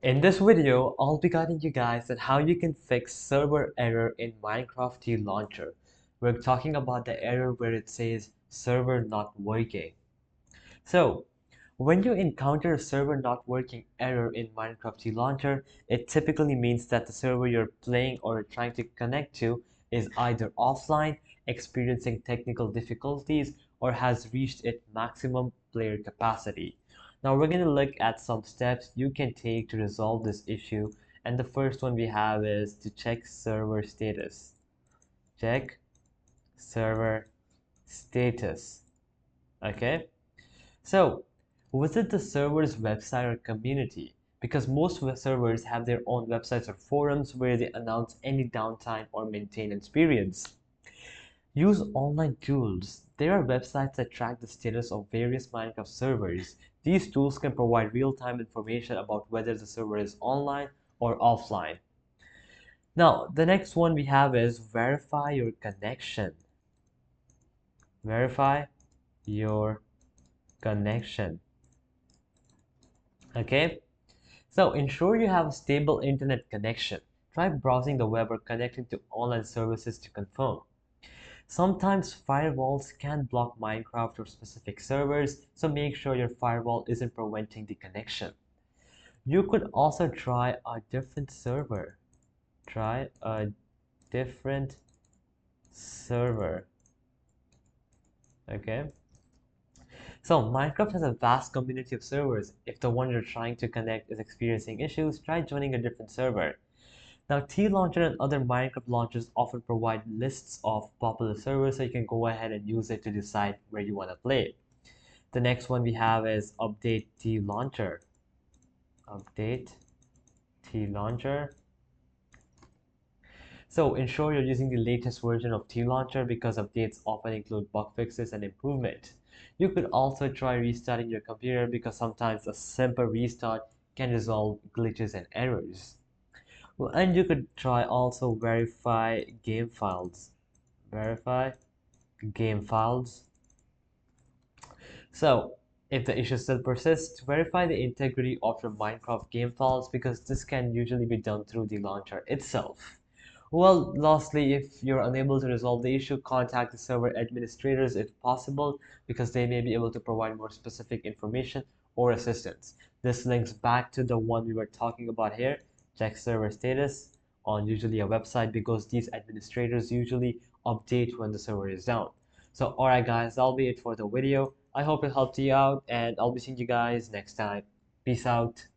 In this video, I'll be guiding you guys on how you can fix server error in Minecraft TLauncher. We're talking about the error where it says server not working. So, when you encounter a server not working error in Minecraft TLauncher, it typically means that the server you're playing or trying to connect to is either offline, experiencing technical difficulties, or has reached its maximum player capacity. Now we're going to look at some steps you can take to resolve this issue, and the first one we have is to check server status. Check server status. Okay? So, visit the server's website or community because most servers have their own websites or forums where they announce any downtime or maintenance periods. Use online tools. There are websites that track the status of various Minecraft servers. These tools can provide real-time information about whether the server is online or offline. Now, the next one we have is verify your connection. Verify your connection. Okay? So ensure you have a stable internet connection. Try browsing the web or connecting to online services to confirm. Sometimes firewalls can block Minecraft or specific servers, so make sure your firewall isn't preventing the connection. You could also try a different server. Try a different server. Okay. So Minecraft has a vast community of servers. If the one you're trying to connect is experiencing issues, try joining a different server. Now, TLauncher and other Minecraft launchers often provide lists of popular servers, so you can go ahead and use it to decide where you want to play. The next one we have is update TLauncher. Update TLauncher. So ensure you're using the latest version of TLauncher because updates often include bug fixes and improvement. You could also try restarting your computer because sometimes a simple restart can resolve glitches and errors. Well, and you could try also verify game files. Verify game files. So if the issue still persists, verify the integrity of your Minecraft game files because this can usually be done through the launcher itself. Well, lastly, if you're unable to resolve the issue, contact the server administrators if possible because they may be able to provide more specific information or assistance. This links back to the one we were talking about here. Check server status on usually a website because these administrators usually update when the server is down. So alright guys, that'll be it for the video. I hope it helped you out and I'll be seeing you guys next time. Peace out.